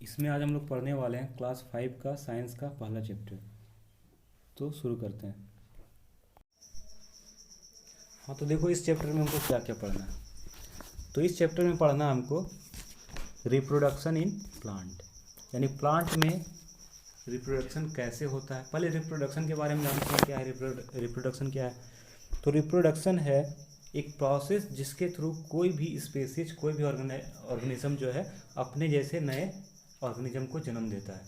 इसमें आज हम लोग पढ़ने वाले हैं क्लास 5 का साइंस का पहला चैप्टर। तो शुरू करते हैं। हाँ, तो देखो इस चैप्टर में हमको क्या क्या पढ़ना है। तो इस चैप्टर में पढ़ना हमको रिप्रोडक्शन इन प्लांट, यानी प्लांट में रिप्रोडक्शन कैसे होता है। पहले रिप्रोडक्शन के बारे में जानते हैं क्या है रिप्रोडक्शन क्या है। तो रिप्रोडक्शन है एक प्रोसेस जिसके थ्रू कोई भी स्पेसीज, कोई भी ऑर्गेनिज्म जो है अपने जैसे नए ऑर्गेनिज्म को जन्म देता है।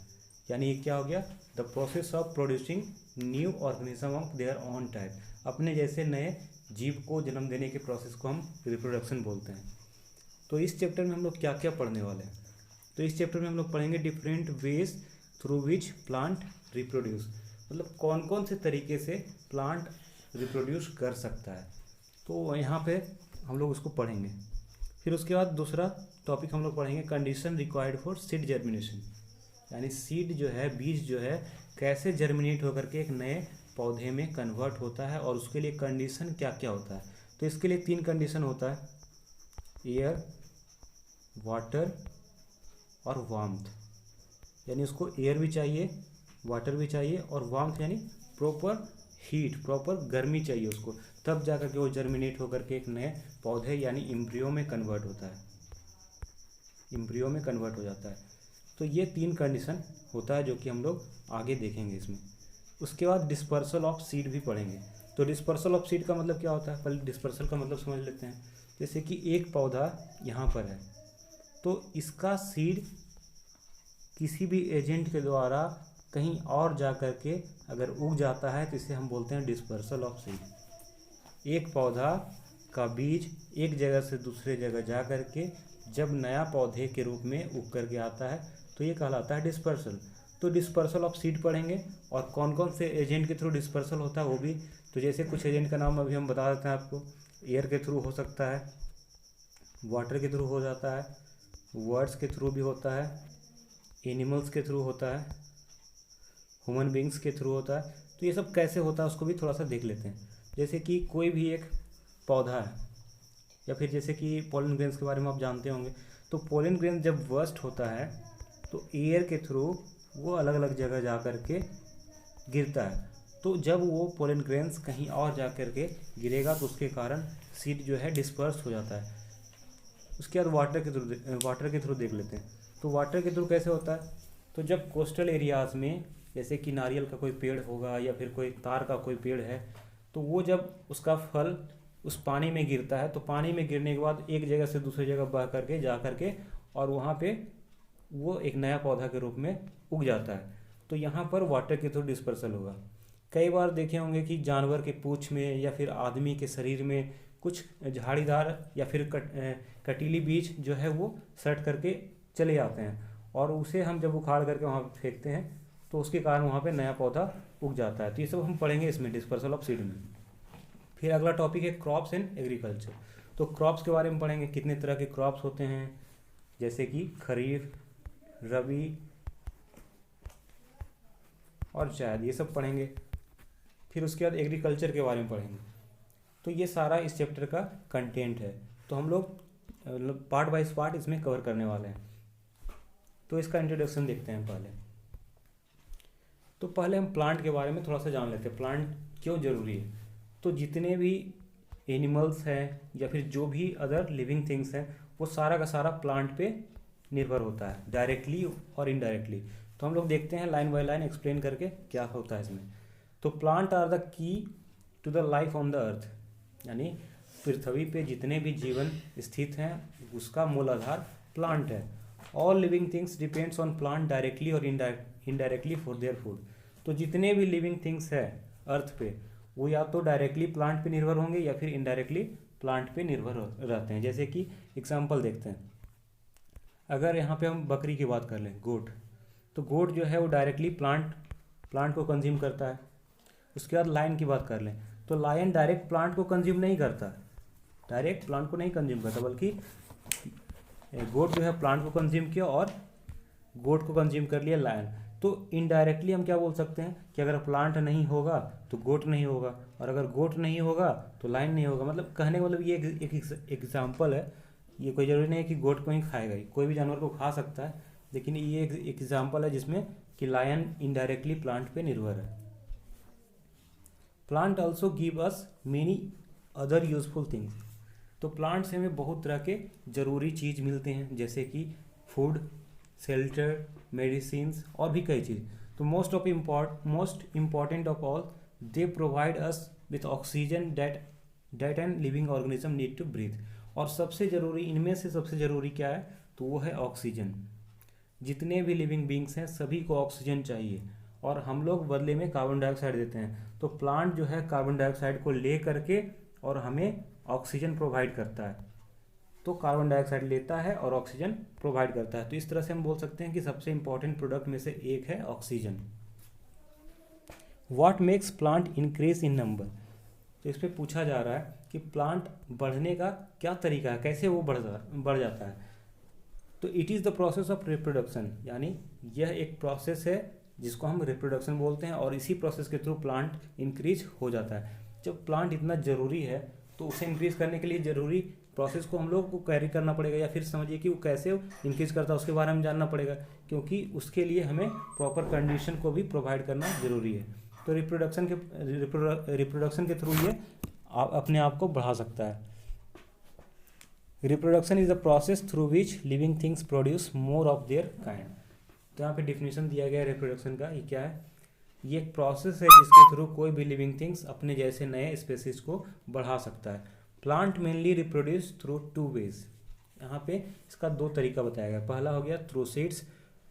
यानी ये क्या हो गया, the process of producing new organism of their own type. अपने जैसे नए जीव को जन्म देने के प्रोसेस को हम रिप्रोडक्शन बोलते हैं। तो इस चैप्टर में हम लोग क्या क्या पढ़ने वाले हैं। तो इस चैप्टर में हम लोग पढ़ेंगे different ways through which plant reproduce, मतलब कौन कौन से तरीके से प्लांट रिप्रोड्यूस कर सकता है। तो यहाँ पे हम लोग उसको पढ़ेंगे। फिर उसके बाद दूसरा टॉपिक हम लोग पढ़ेंगे condition required for seed germination, यानी सीड जो है, बीज जो है, कैसे जर्मिनेट होकर के एक नए पौधे में कन्वर्ट होता है और उसके लिए कंडीशन क्या क्या होता है। तो इसके लिए 3 कंडीशन होता है, एयर, वाटर और वार्मथ। यानी उसको एयर भी चाहिए, वाटर भी चाहिए और वार्मथ यानी प्रॉपर हीट, प्रॉपर गर्मी चाहिए उसको, तब जाकर के वो जर्मिनेट होकर के एक नए पौधे यानी इम्ब्रियो में कन्वर्ट होता है, इम्ब्रियो में कन्वर्ट हो जाता है। तो ये 3 कंडीशन होता है जो कि हम लोग आगे देखेंगे इसमें। उसके बाद डिस्पर्सल ऑफ सीड भी पढ़ेंगे। तो डिस्पर्सल ऑफ सीड का मतलब क्या होता है, पहले डिस्पर्सल का मतलब समझ लेते हैं। जैसे कि एक पौधा यहाँ पर है, तो इसका सीड किसी भी एजेंट के द्वारा कहीं और जा कर के अगर उग जाता है तो इसे हम बोलते हैं डिस्पर्सल ऑफ सीड। एक पौधा का बीज एक जगह से दूसरे जगह जा कर के जब नया पौधे के रूप में उग करके आता है तो ये कहलाता है डिस्पर्सल। तो डिस्पर्सल ऑफ सीड पढ़ेंगे और कौन कौन से एजेंट के थ्रू डिस्पर्सल होता है वो भी। तो जैसे कुछ एजेंट का नाम अभी हम बता देते हैं आपको। एयर के थ्रू हो सकता है, वाटर के थ्रू हो जाता है, वर्ड्स के थ्रू भी होता है, एनिमल्स के थ्रू होता है, ह्यूमन बींग्स के थ्रू होता है। तो ये सब कैसे होता है उसको भी थोड़ा सा देख लेते हैं। जैसे कि कोई भी एक पौधा है, या फिर जैसे कि पोलन ग्रेन्स के बारे में आप जानते होंगे। तो पोलन ग्रेन जब बर्स्ट होता है तो एयर के थ्रू वो अलग अलग जगह जा कर के गिरता है। तो जब वो पोलन ग्रेन्स कहीं और जा कर के गिरेगा तो उसके कारण सीड जो है डिस्पर्स हो जाता है। उसके बाद वाटर के थ्रू देख लेते हैं। तो वाटर के थ्रू कैसे होता है, तो जब कोस्टल एरियाज़ में जैसे कि नारियल का कोई पेड़ होगा या फिर कोई तार का कोई पेड़ है, तो वो जब उसका फल उस पानी में गिरता है तो पानी में गिरने के बाद एक जगह से दूसरी जगह बह करके जा करके और वहाँ पे वो एक नया पौधा के रूप में उग जाता है। तो यहाँ पर वाटर के थ्रू डिस्पर्सल होगा। कई बार देखे होंगे कि जानवर के पूँछ में या फिर आदमी के शरीर में कुछ झाड़ीदार या फिर कटीली बीज जो है वो सट करके चले जाते हैं और उसे हम जब उखाड़ करके वहाँ पे फेंकते हैं तो उसके कारण वहाँ पे नया पौधा उग जाता है। तो ये सब हम पढ़ेंगे इसमें डिस्पर्सल ऑफ सीड में। फिर अगला टॉपिक है क्रॉप्स एंड एग्रीकल्चर। तो क्रॉप्स के बारे में पढ़ेंगे, कितने तरह के क्रॉप्स होते हैं, जैसे कि खरीफ, रबी और जायद, ये सब पढ़ेंगे। फिर उसके बाद एग्रीकल्चर के बारे में पढ़ेंगे। तो ये सारा इस चैप्टर का कंटेंट है। तो हम लोग पार्ट बाय पार्ट इसमें कवर करने वाले हैं। तो इसका इंट्रोडक्शन देखते हैं पहले। तो पहले हम प्लांट के बारे में थोड़ा सा जान लेते हैं, प्लांट क्यों ज़रूरी है। तो जितने भी एनिमल्स हैं या फिर जो भी अदर लिविंग थिंग्स हैं वो सारा का सारा प्लांट पे निर्भर होता है, डायरेक्टली और इनडायरेक्टली। तो हम लोग देखते हैं लाइन बाय लाइन एक्सप्लेन करके क्या होता है इसमें। तो plant are the key to the life on the earth, यानी पृथ्वी पे जितने भी जीवन स्थित हैं उसका मूल आधार प्लांट है। All living things depends on plant directly और इनडायरेक्टली फॉर देयर फूड। तो जितने भी लिविंग थिंग्स हैं अर्थ पे वो या तो डायरेक्टली प्लांट पे निर्भर होंगे या फिर इनडायरेक्टली प्लांट पे निर्भर रहते हैं। जैसे कि एग्जांपल देखते हैं, अगर यहाँ पे हम बकरी की बात कर लें, गोट, तो गोट जो है वो डायरेक्टली प्लांट को कंज्यूम करता है। उसके बाद लायन की बात कर लें तो लायन डायरेक्ट प्लांट को कंज्यूम नहीं करता, डायरेक्ट प्लांट को नहीं कंज्यूम करता, बल्कि गोट जो है प्लांट को कंज्यूम किया और गोट को कंज्यूम कर लिया लायन। तो इनडायरेक्टली हम क्या बोल सकते हैं कि अगर प्लांट नहीं होगा तो गोट नहीं होगा, और अगर गोट नहीं होगा तो लायन नहीं होगा। मतलब कहने का मतलब ये एक एग्जाम्पल है। ये कोई ज़रूरी नहीं है कि गोट को ही खाएगा, कोई भी जानवर को खा सकता है, लेकिन ये एक एग्जाम्पल है जिसमें कि लायन इनडायरेक्टली प्लांट पे निर्भर है। Plant also give us many other useful things. तो प्लांट से हमें बहुत तरह के ज़रूरी चीज़ मिलते हैं, जैसे कि फूड, शेल्टर, मेडिसिन्स और भी कई चीज़। तो most important of all, they provide us with oxygen that an living organism need to breathe. और सबसे ज़रूरी, इनमें से सबसे ज़रूरी क्या है, तो वो है ऑक्सीजन। जितने भी लिविंग बींग्स हैं सभी को ऑक्सीजन चाहिए, और हम लोग बदले में कार्बन डाइऑक्साइड देते हैं। तो प्लांट जो है कार्बन डाइऑक्साइड को ले करके और हमें ऑक्सीजन प्रोवाइड करता है। तो कार्बन डाइऑक्साइड लेता है और ऑक्सीजन प्रोवाइड करता है। तो इस तरह से हम बोल सकते हैं कि सबसे इंपॉर्टेंट प्रोडक्ट में से एक है oxygen. What makes plant increase in number. तो इस पर पूछा जा रहा है कि प्लांट बढ़ने का क्या तरीका है, कैसे वो बढ़ जाता है। तो it is the process of reproduction, यानी यह एक प्रोसेस है जिसको हम रिप्रोडक्शन बोलते हैं, और इसी प्रोसेस के थ्रू प्लांट इंक्रीज हो जाता है। जब प्लांट इतना ज़रूरी है तो उसे इंक्रीज करने के लिए ज़रूरी प्रोसेस को हम लोग को कैरी करना पड़ेगा, या फिर समझिए कि वो कैसे इंक्रीज करता है उसके बारे में जानना पड़ेगा, क्योंकि उसके लिए हमें प्रॉपर कंडीशन को भी प्रोवाइड करना ज़रूरी है। तो रिप्रोडक्शन के थ्रू ये अपने आप को बढ़ा सकता है। Reproduction is the process through which living things produce more of their kind. तो यहाँ पे डिफिनेशन दिया गया है रिप्रोडक्शन का, ये क्या है, ये एक प्रोसेस है जिसके थ्रू कोई भी लिविंग थिंग्स अपने जैसे नए स्पेसीज को बढ़ा सकता है। Plant mainly reproduce through 2 ways. यहाँ पे इसका 2 तरीका बताया गया। पहला हो गया through seeds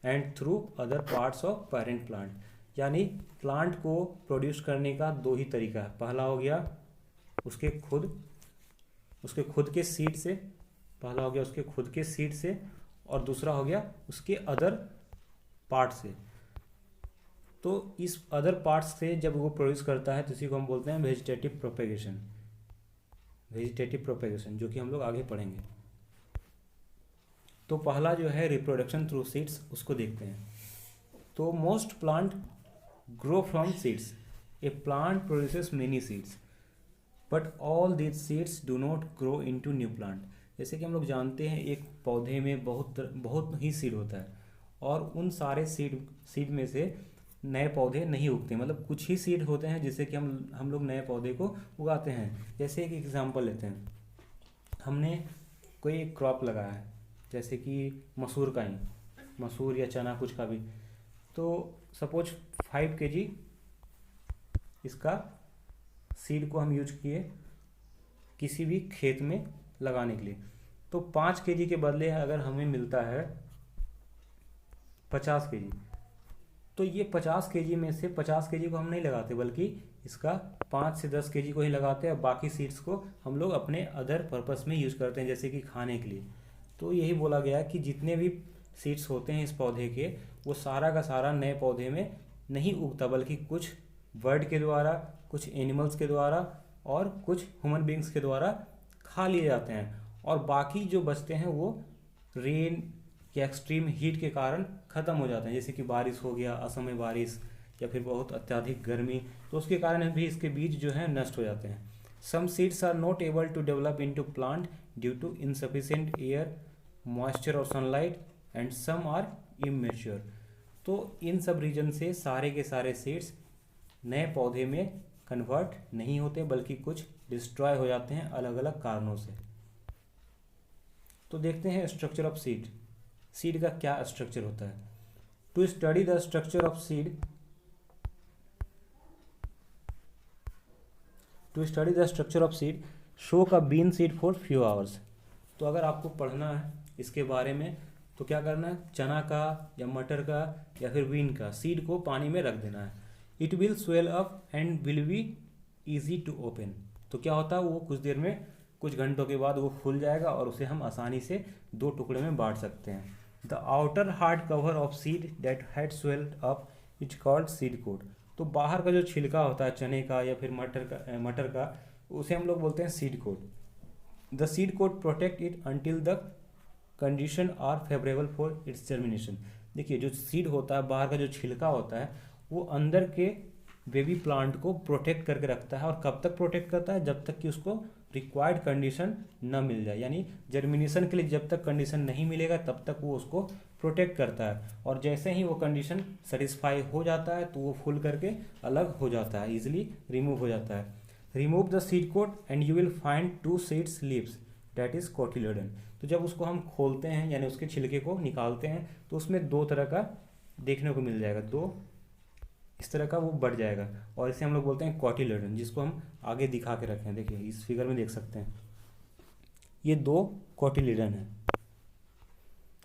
and through other parts of parent plant, यानी प्लांट को प्रोड्यूस करने का 2 ही तरीका है। पहला हो गया उसके खुद के सीड से, और दूसरा हो गया उसके अदर पार्ट से। तो इस अदर पार्ट्स से जब वो प्रोड्यूस करता है तो इसी को हम बोलते हैं वेजिटेटिव प्रोपेगेशन, जो कि हम लोग आगे पढ़ेंगे। तो पहला जो है रिप्रोडक्शन थ्रू सीड्स, उसको देखते हैं। तो most plant grow from seeds. A plant produces many seeds but all these seeds do not grow into new plant. जैसे कि हम लोग जानते हैं एक पौधे में बहुत ही सीड होता है, और उन सारे सीड में से नए पौधे नहीं उगते। मतलब कुछ ही सीड होते हैं जिससे कि हम लोग नए पौधे को उगाते हैं। जैसे एक एग्जांपल लेते हैं, हमने कोई एक क्रॉप लगाया है, जैसे कि मसूर या चना, कुछ का भी। तो सपोज 5 kg इसका सीड को हम यूज किए किसी भी खेत में लगाने के लिए। तो 5 kg के बदले अगर हमें मिलता है 50 kg, तो ये 50 kg में से 50 kg को हम नहीं लगाते, बल्कि इसका 5 से 10 kg को ही लगाते हैं। बाकी सीड्स को हम लोग अपने अदर पर्पस में यूज करते हैं, जैसे कि खाने के लिए। तो यही बोला गया कि जितने भी सीड्स होते हैं इस पौधे के, वो सारा का सारा नए पौधे में नहीं उगता, बल्कि कुछ बर्ड के द्वारा, कुछ एनिमल्स के द्वारा और कुछ ह्यूमन बींग्स के द्वारा खा लिए जाते हैं। और बाकी जो बचते हैं वो रेन या एक्सट्रीम हीट के कारण ख़त्म हो जाते हैं, जैसे कि बारिश हो गया, असमय बारिश, या फिर बहुत अत्यधिक गर्मी, तो उसके कारण भी इसके बीज जो हैं नष्ट हो जाते हैं। Some seeds are not able to develop into plant due to insufficient air, moisture और sunlight, and some are immature. तो इन सब रीजन से सारे के सारे सीड्स नए पौधे में कन्वर्ट नहीं होते, बल्कि कुछ डिस्ट्रॉय हो जाते हैं अलग अलग कारणों से। तो देखते हैं स्ट्रक्चर ऑफ सीड का क्या स्ट्रक्चर होता है। To study the structure of seed soak a bean seed for few hours. तो अगर आपको पढ़ना है इसके बारे में तो क्या करना है, चना का या मटर का या फिर बीन का सीड को पानी में रख देना है। It will swell up and will be easy to open. तो क्या होता है, वो कुछ देर में, कुछ घंटों के बाद वो फूल जाएगा और उसे हम आसानी से 2 टुकड़े में बांट सकते हैं। The outer hard cover of seed that had swelled up is called seed coat. तो बाहर का जो छिलका होता है चने का या फिर मटर का उसे हम लोग बोलते हैं seed coat. The seed coat protect it until the condition are favourable for its germination. देखिए जो सीड होता है, बाहर का जो छिलका होता है, वो अंदर के बेबी प्लांट को प्रोटेक्ट करके रखता है। और कब तक प्रोटेक्ट करता है, जब तक कि उसको रिक्वायर्ड कंडीशन न मिल जाए, यानी जर्मिनेशन के लिए जब तक कंडीशन नहीं मिलेगा तब तक वो उसको प्रोटेक्ट करता है, और जैसे ही वो कंडीशन सेटिस्फाई हो जाता है तो वो फुल करके अलग हो जाता है, इजीली रिमूव हो जाता है। Remove the seed coat and you will find 2 seeds leaves that is cotyledon. तो जब उसको हम खोलते हैं यानी उसके छिलके को निकालते हैं तो उसमें 2 तरह का देखने को मिल जाएगा, 2 इस तरह का वो बढ़ जाएगा, और इसे हम लोग बोलते हैं कोटिलेडन, जिसको हम आगे दिखा के रखे हैं। देखिए इस फिगर में देख सकते हैं, ये 2 कोटिलेडन है।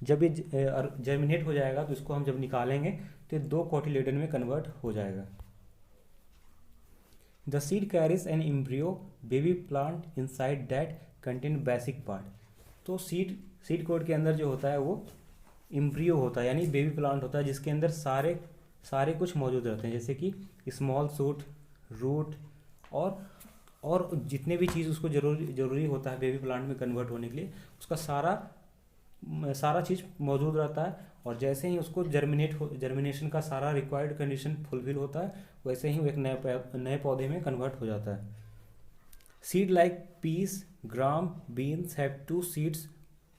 जब ये जर्मिनेट हो जाएगा तो इसको हम जब निकालेंगे तो ये 2 कोटिलेडन में कन्वर्ट हो जाएगा। The seed carries an embryo baby plant inside that contain basic part. तो सीड कोड के अंदर जो होता है वो एम्ब्रियो होता है, यानी बेबी प्लांट होता है, जिसके अंदर सारे कुछ मौजूद रहते हैं, जैसे कि स्मॉल शूट, रूट और जितने भी चीज़ उसको जरूरी होता है बेबी प्लांट में कन्वर्ट होने के लिए, उसका सारा चीज़ मौजूद रहता है। और जैसे ही उसको जर्मिनेशन का सारा रिक्वायर्ड कंडीशन फुलफिल होता है, वैसे ही वो एक नए पौधे में कन्वर्ट हो जाता है। Seed like peas, gram, beans have 2 seeds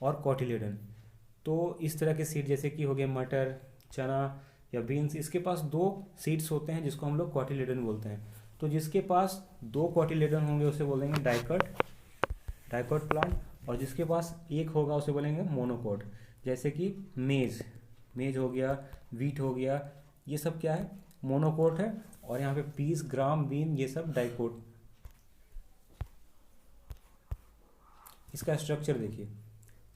और कोटिलेडन। तो इस तरह के सीड जैसे कि हो गए मटर, चना या बीन्स, इसके पास 2 सीड्स होते हैं जिसको हम लोग कोटिलेडन बोलते हैं। तो जिसके पास 2 कोटिलेडन होंगे उसे बोलेंगे डाइकोट प्लांट, और जिसके पास 1 होगा उसे बोलेंगे मोनोकोट। जैसे कि मेज हो गया, वीट हो गया, ये सब क्या है, मोनोकोट है, और यहाँ पे पीस, ग्राम, बीन ये सब डाइकोट। इसका स्ट्रक्चर देखिए,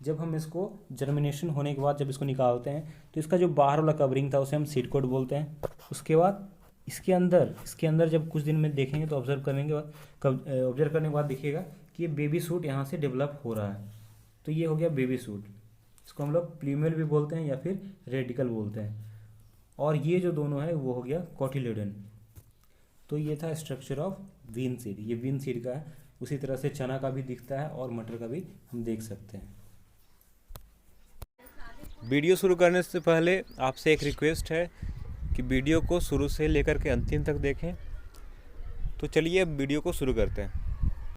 जब हम इसको जर्मिनेशन होने के बाद जब इसको निकालते हैं तो इसका जो बाहर वाला कवरिंग था उसे हम सीड कोट बोलते हैं। उसके बाद इसके अंदर जब कुछ दिन में देखेंगे तो ऑब्जर्व करने के बाद दिखेगा कि ये बेबी सूट यहाँ से डेवलप हो रहा है। तो ये हो गया बेबी सूट, इसको हम लोग प्लूमेल भी बोलते हैं या फिर रेडिकल बोलते हैं। और ये जो दोनों है वो हो गया कोटिलेडन। तो ये था स्ट्रक्चर ऑफ बीन सीड, ये बीन सीड का है। उसी तरह से चना का भी दिखता है और मटर का भी हम देख सकते हैं। वीडियो शुरू करने से पहले आपसे एक रिक्वेस्ट है कि वीडियो को शुरू से लेकर के अंतिम तक देखें। तो चलिए अब वीडियो को शुरू करते हैं।